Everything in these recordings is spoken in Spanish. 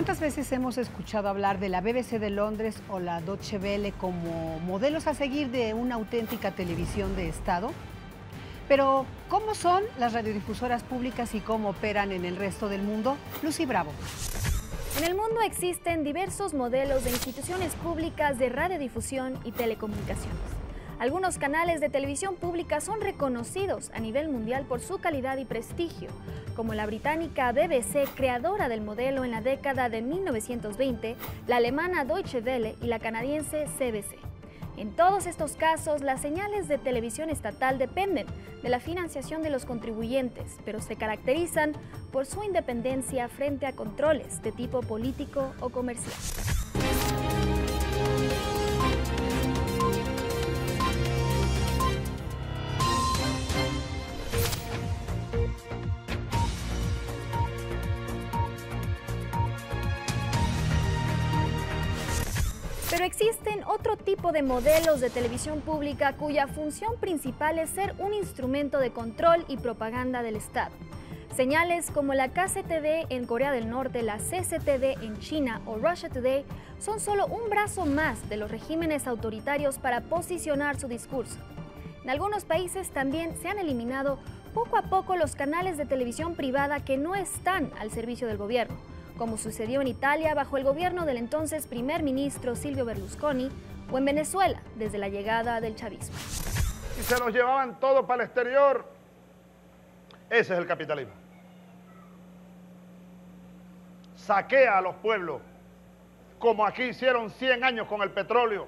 ¿Cuántas veces hemos escuchado hablar de la BBC de Londres o la Deutsche Welle como modelos a seguir de una auténtica televisión de Estado? Pero, ¿cómo son las radiodifusoras públicas y cómo operan en el resto del mundo? Lucy Bravo. En el mundo existen diversos modelos de instituciones públicas de radiodifusión y telecomunicaciones. Algunos canales de televisión pública son reconocidos a nivel mundial por su calidad y prestigio, como la británica BBC, creadora del modelo en la década de 1920, la alemana Deutsche Welle y la canadiense CBC. En todos estos casos, las señales de televisión estatal dependen de la financiación de los contribuyentes, pero se caracterizan por su independencia frente a controles de tipo político o comercial. Pero existen otro tipo de modelos de televisión pública cuya función principal es ser un instrumento de control y propaganda del Estado. Señales como la KCTV en Corea del Norte, la CCTV en China o Russia Today son solo un brazo más de los regímenes autoritarios para posicionar su discurso. En algunos países también se han eliminado poco a poco los canales de televisión privada que no están al servicio del gobierno, como sucedió en Italia bajo el gobierno del entonces primer ministro Silvio Berlusconi, o en Venezuela desde la llegada del chavismo. Y se los llevaban todo para el exterior. Ese es el capitalismo. Saquea a los pueblos, como aquí hicieron 100 años con el petróleo.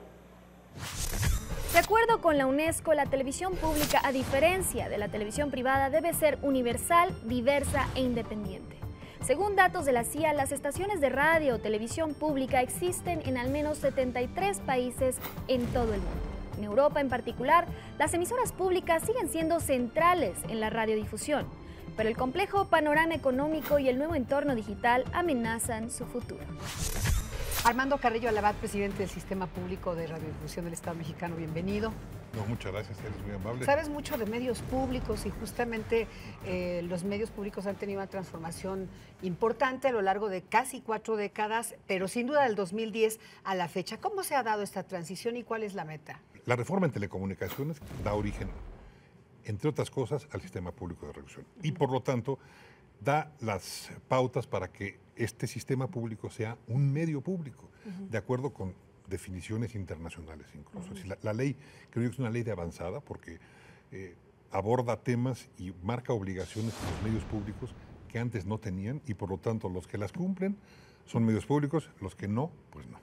De acuerdo con la UNESCO, la televisión pública, a diferencia de la televisión privada, debe ser universal, diversa e independiente. Según datos de la CIA, las estaciones de radio o televisión pública existen en al menos 73 países en todo el mundo. En Europa en particular, las emisoras públicas siguen siendo centrales en la radiodifusión, pero el complejo panorama económico y el nuevo entorno digital amenazan su futuro. Armando Carrillo Alabat, presidente del Sistema Público de Radiodifusión del Estado Mexicano, bienvenido. No, muchas gracias, eres muy amable. Sabes mucho de medios públicos y justamente los medios públicos han tenido una transformación importante a lo largo de casi 4 décadas, pero sin duda del 2010 a la fecha. ¿Cómo se ha dado esta transición y cuál es la meta? La reforma en telecomunicaciones da origen, entre otras cosas, al Sistema Público de Radiodifusión y por lo tanto da las pautas para que este sistema público sea un medio público, de acuerdo con definiciones internacionales incluso. La ley, creo que es una ley de avanzada porque aborda temas y marca obligaciones a los medios públicos que antes no tenían y por lo tanto los que las cumplen son medios públicos, los que no, pues no.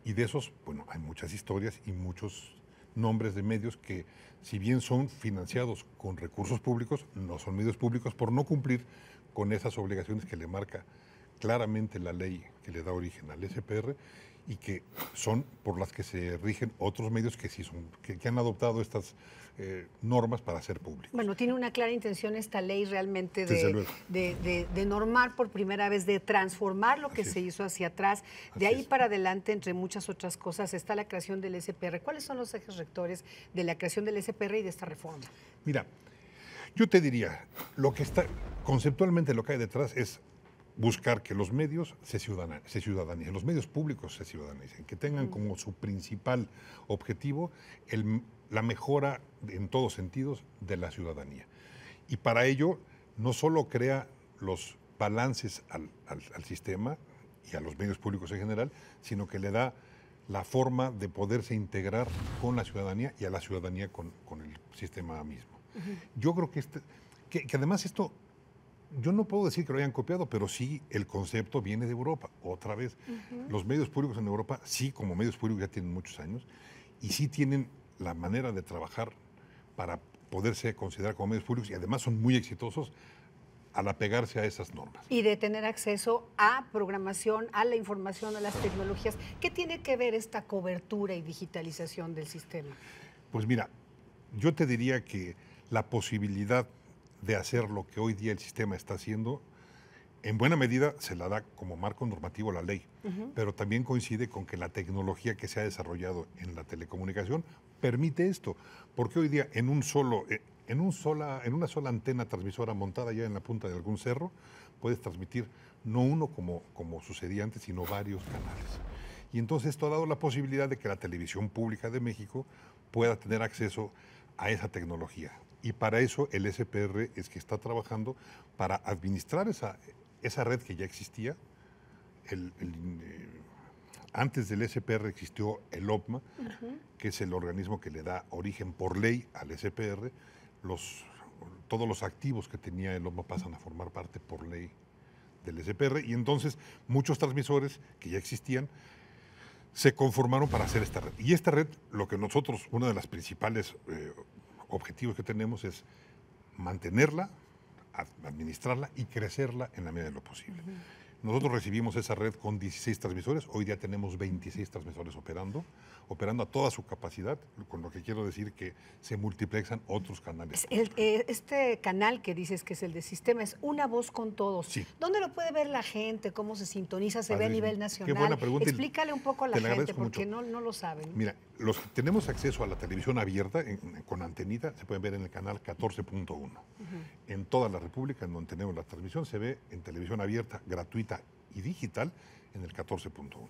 Y de esos, bueno, hay muchas historias y muchos nombres de medios que, si bien son financiados con recursos públicos, no son medios públicos por no cumplir con esas obligaciones que le marca claramente la ley que le da origen al SPR y que son por las que se rigen otros medios que sí son, que han adoptado estas normas para ser públicos. Bueno, tiene una clara intención esta ley realmente de normar por primera vez, de transformar lo que se hizo hacia atrás. De ahí para adelante, entre muchas otras cosas, está la creación del SPR. ¿Cuáles son los ejes rectores de la creación del SPR y de esta reforma? Mira, yo te diría, lo que está conceptualmente lo que hay detrás es buscar que los medios se ciudadanicen, los medios públicos se ciudadanicen, que tengan como su principal objetivo la mejora en todos sentidos de la ciudadanía. Y para ello no solo crea los balances al sistema y a los medios públicos en general, sino que le da la forma de poderse integrar con la ciudadanía y a la ciudadanía con el sistema mismo. Yo creo que además esto, yo no puedo decir que lo hayan copiado, pero sí el concepto viene de Europa, otra vez. Los medios públicos en Europa, sí, como medios públicos ya tienen muchos años, y sí tienen la manera de trabajar para poderse considerar como medios públicos, y además son muy exitosos al apegarse a esas normas. Y de tener acceso a programación, a la información, a las tecnologías. ¿Qué tiene que ver esta cobertura y digitalización del sistema? Pues mira, yo te diría que la posibilidad de hacer lo que hoy día el sistema está haciendo, en buena medida se la da como marco normativo la ley, pero también coincide con que la tecnología que se ha desarrollado en la telecomunicación permite esto, porque hoy día en una sola antena transmisora montada ya en la punta de algún cerro, puedes transmitir no uno como sucedía antes, sino varios canales. Y entonces esto ha dado la posibilidad de que la televisión pública de México pueda tener acceso a esa tecnología. Y para eso el SPR es que está trabajando para administrar esa red que ya existía. Antes del SPR existió el OPMA, que es el organismo que le da origen por ley al SPR. Todos los activos que tenía el OPMA pasan a formar parte por ley del SPR, y entonces muchos transmisores que ya existían se conformaron para hacer esta red. Y esta red, lo que nosotros, uno de los principales objetivos que tenemos es mantenerla, administrarla y crecerla en la medida de lo posible. Nosotros recibimos esa red con 16 transmisores, hoy día tenemos 26 transmisores operando a toda su capacidad, con lo que quiero decir que se multiplexan otros canales. Este canal que dices que es el de sistema es Una Voz con Todos. Sí. ¿Dónde lo puede ver la gente? ¿Cómo se sintoniza? ¿Se ve a nivel nacional? Qué buena pregunta. Explícale un poco a la gente porque no lo saben. Mira, los que tenemos acceso a la televisión abierta con antenita se pueden ver en el canal 14.1. En toda la República, en donde tenemos la transmisión, se ve en televisión abierta, gratuita y digital en el 14.1.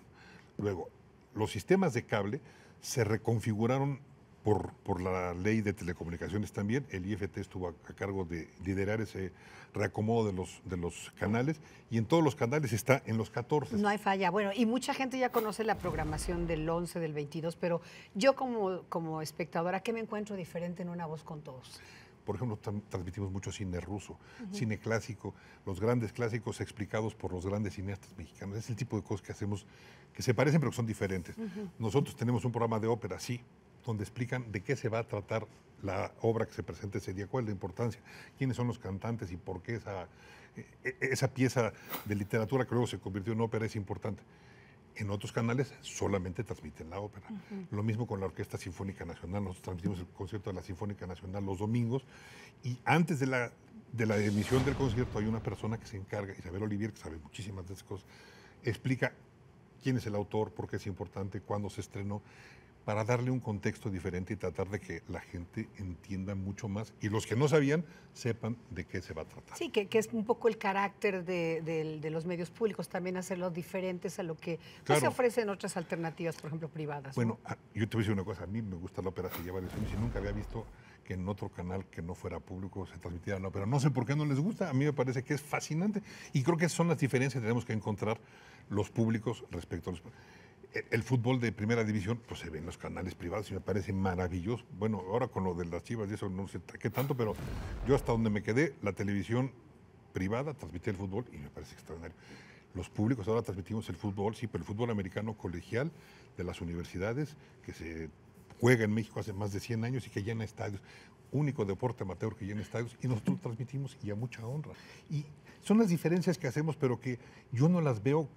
Luego, los sistemas de cable se reconfiguraron por la ley de telecomunicaciones también. El IFT estuvo a cargo de liderar ese reacomodo de los canales, y en todos los canales está en los 14. No hay falla. Bueno, y mucha gente ya conoce la programación del 11, del 22, pero yo como espectadora, ¿qué me encuentro diferente en Una Voz con Todos? Por ejemplo, transmitimos mucho cine ruso, cine clásico, los grandes clásicos explicados por los grandes cineastas mexicanos. Es el tipo de cosas que hacemos, que se parecen pero que son diferentes. Nosotros tenemos un programa de ópera, sí, donde explican de qué se va a tratar la obra que se presenta ese día, cuál es la importancia, quiénes son los cantantes y por qué esa pieza de literatura que luego se convirtió en ópera es importante. En otros canales solamente transmiten la ópera. Lo mismo con la Orquesta Sinfónica Nacional. Nosotros transmitimos el concierto de la Sinfónica Nacional los domingos, y antes de la emisión del concierto hay una persona que se encarga, Isabel Olivier, que sabe muchísimas de esas cosas, explica quién es el autor, por qué es importante, cuándo se estrenó, para darle un contexto diferente y tratar de que la gente entienda mucho más, y los que no sabían sepan de qué se va a tratar. Sí, que es un poco el carácter de los medios públicos, también hacerlos diferentes a lo que claro. se ofrecen otras alternativas, por ejemplo, privadas. Bueno, ¿no? Yo te voy a decir una cosa, a mí me gusta la ópera hace ya varios años y nunca había visto que en otro canal que no fuera público se transmitiera la ópera. No sé por qué no les gusta, a mí me parece que es fascinante, y creo que esas son las diferencias que tenemos que encontrar los públicos respecto a los... El fútbol de primera división pues se ve en los canales privados y me parece maravilloso. Bueno, ahora con lo de las Chivas y eso no sé qué tanto, pero yo hasta donde me quedé, la televisión privada transmitía el fútbol y me parece extraordinario. Los públicos ahora transmitimos el fútbol, sí, pero el fútbol americano colegial de las universidades, que se juega en México hace más de 100 años y que llena estadios. Único deporte amateur que llena estadios, y nosotros transmitimos, y a mucha honra. Y son las diferencias que hacemos, pero que yo no las veo.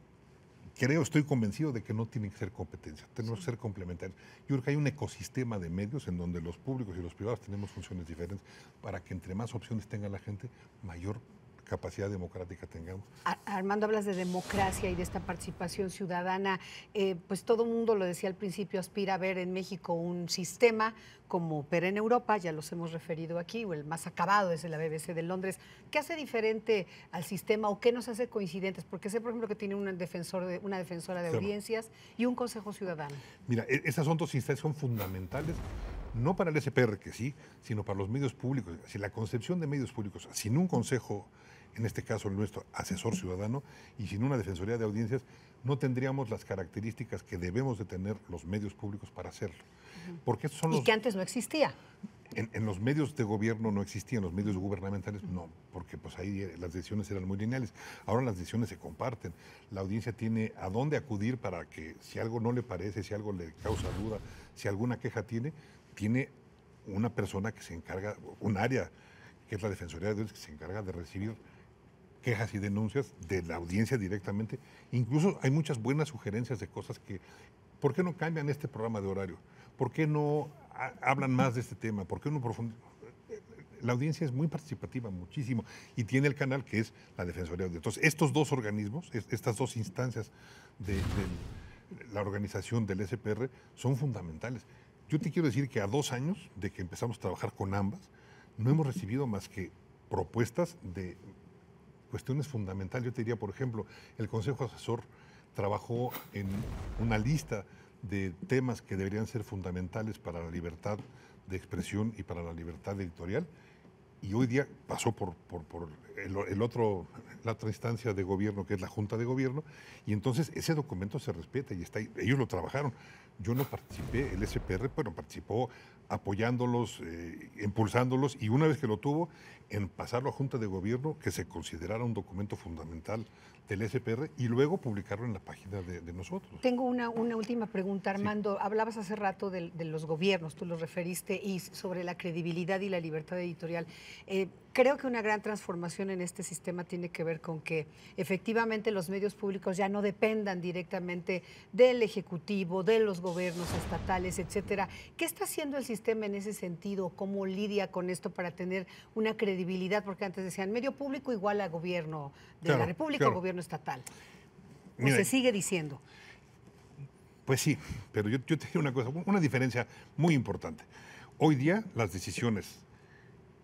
Estoy convencido de que no tienen que ser competencia, tenemos que ser complementarios. Yo creo que hay un ecosistema de medios en donde los públicos y los privados tenemos funciones diferentes para que entre más opciones tenga la gente, mayor capacidad democrática tengamos. Armando, hablas de democracia y de esta participación ciudadana. Pues todo el mundo, lo decía al principio, aspira a ver en México un sistema como opera en Europa, ya los hemos referido aquí, o el más acabado es la BBC de Londres. ¿Qué hace diferente al sistema o qué nos hace coincidentes? Porque sé, por ejemplo, que tiene una defensora de audiencias y un consejo ciudadano. Mira, esas son dos instancias, son fundamentales, no para el SPR, que sí, sino para los medios públicos. Si la concepción de medios públicos, sin un consejo, en este caso el nuestro, asesor ciudadano, y sin una defensoría de audiencias, no tendríamos las características que debemos de tener los medios públicos para hacerlo. Porque son y que antes no existía. En los medios de gobierno no existían, los medios gubernamentales no, porque pues ahí las decisiones eran muy lineales. Ahora las decisiones se comparten. La audiencia tiene a dónde acudir para que si algo no le parece, si algo le causa duda, si alguna queja tiene una persona que se encarga, un área que es la Defensoría de Audiencias, que se encarga de recibir quejas y denuncias de la audiencia directamente. Incluso hay muchas buenas sugerencias de cosas que, ¿por qué no cambian este programa de horario? ¿Por qué no hablan más de este tema? ¿Por qué no profundizan? La audiencia es muy participativa, muchísimo, y tiene el canal que es la Defensoría de Audiencias. Entonces, estos dos organismos, estas dos instancias de la organización del SPR son fundamentales. Yo te quiero decir que a 2 años de que empezamos a trabajar con ambas, no hemos recibido más que propuestas de cuestiones fundamentales. Yo te diría, por ejemplo, el Consejo Asesor trabajó en una lista de temas que deberían ser fundamentales para la libertad de expresión y para la libertad editorial, y hoy día pasó por la otra instancia de gobierno, que es la Junta de Gobierno, y entonces ese documento se respeta y está ahí. Ellos lo trabajaron. Yo no participé, el SPR, pero participó apoyándolos, impulsándolos, y una vez que lo tuvo, en pasarlo a Junta de Gobierno, que se considerara un documento fundamental del SPR, y luego publicarlo en la página de nosotros. Tengo una última pregunta, Armando. Sí. Hablabas hace rato de los gobiernos, tú los referiste, y sobre la credibilidad y la libertad editorial. Creo que una gran transformación en este sistema tiene que ver con que efectivamente los medios públicos ya no dependan directamente del Ejecutivo, de los gobiernos estatales, etcétera. ¿Qué está haciendo el sistema en ese sentido? ¿Cómo lidia con esto para tener una credibilidad? Porque antes decían medio público igual a gobierno de la República o gobierno estatal. Mira, se sigue diciendo. Pues sí, pero yo te diría una cosa, una diferencia muy importante. Hoy día las decisiones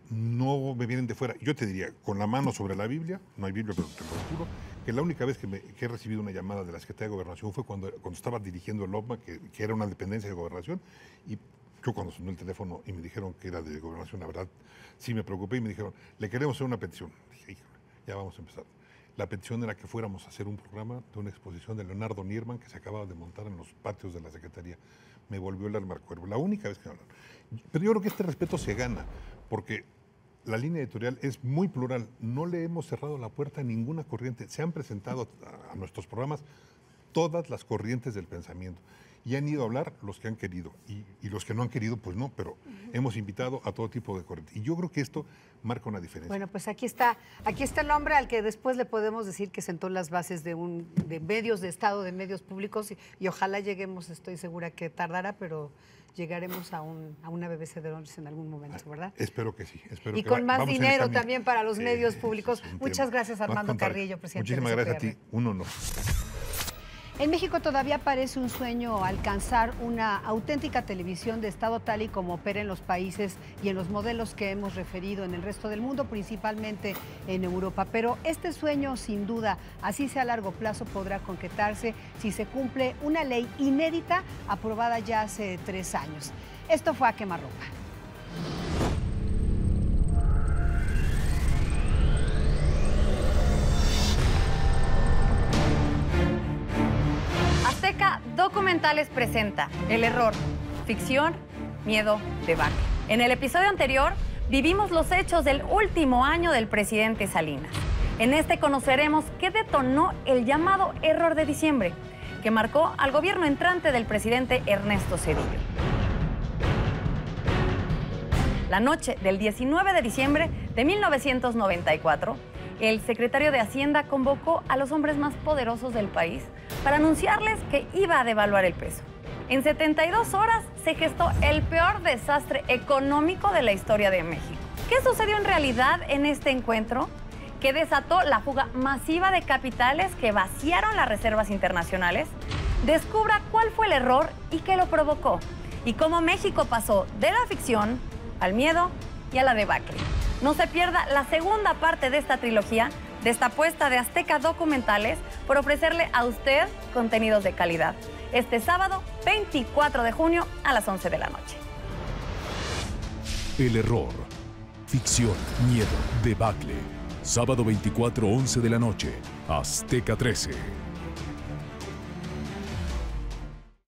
no me vienen de fuera. Yo te diría, con la mano sobre la Biblia, no hay Biblia, pero te lo juro, que la única vez que he recibido una llamada de la Secretaría de Gobernación fue cuando estaba dirigiendo el OPMA, que era una dependencia de Gobernación, y yo cuando sonó el teléfono y me dijeron que era de Gobernación, la verdad, sí me preocupé y me dijeron, le queremos hacer una petición. Dije, híjole, ya vamos a empezar. La petición era que fuéramos a hacer un programa de una exposición de Leonardo Nierman que se acababa de montar en los patios de la Secretaría. Me volvió el alma al cuervo, la única vez que me hablaron. Pero yo creo que este respeto se gana, porque la línea editorial es muy plural. No le hemos cerrado la puerta a ninguna corriente. Se han presentado a nuestros programas todas las corrientes del pensamiento. Y han ido a hablar los que han querido. Y los que no han querido, pues no, pero hemos invitado a todo tipo de corrientes. Y yo creo que esto marca una diferencia. Bueno, pues aquí está el hombre al que después le podemos decir que sentó las bases de medios de Estado, de medios públicos, y ojalá lleguemos, estoy segura que tardará, pero llegaremos a una BBC de Londres en algún momento, ¿verdad? Espero que sí. Y con más dinero también para los medios públicos. Muchas gracias, Armando Carrillo, presidente del SPR. Muchísimas gracias a ti. Un honor. En México todavía parece un sueño alcanzar una auténtica televisión de Estado tal y como opera en los países y en los modelos que hemos referido en el resto del mundo, principalmente en Europa. Pero este sueño, sin duda, así sea a largo plazo, podrá concretarse si se cumple una ley inédita aprobada ya hace 3 años. Esto fue A Quemarropa. Azteca Documentales presenta El Error, ficción, miedo, debacle. En el episodio anterior vivimos los hechos del último año del presidente Salinas. En este conoceremos qué detonó el llamado error de diciembre, que marcó al gobierno entrante del presidente Ernesto Zedillo. La noche del 19 de diciembre de 1994, el secretario de Hacienda convocó a los hombres más poderosos del país para anunciarles que iba a devaluar el peso. En 72 horas se gestó el peor desastre económico de la historia de México. ¿Qué sucedió en realidad en este encuentro? Que desató la fuga masiva de capitales que vaciaron las reservas internacionales. Descubra cuál fue el error y qué lo provocó. Y cómo México pasó de la ficción al miedo y a la debacle. No se pierda la segunda parte de esta trilogía, de esta apuesta de Azteca Documentales, por ofrecerle a usted contenidos de calidad. Este sábado, 24 de junio, a las 11 de la noche. El Error, ficción, miedo, debacle. Sábado 24, 11 de la noche, Azteca 13.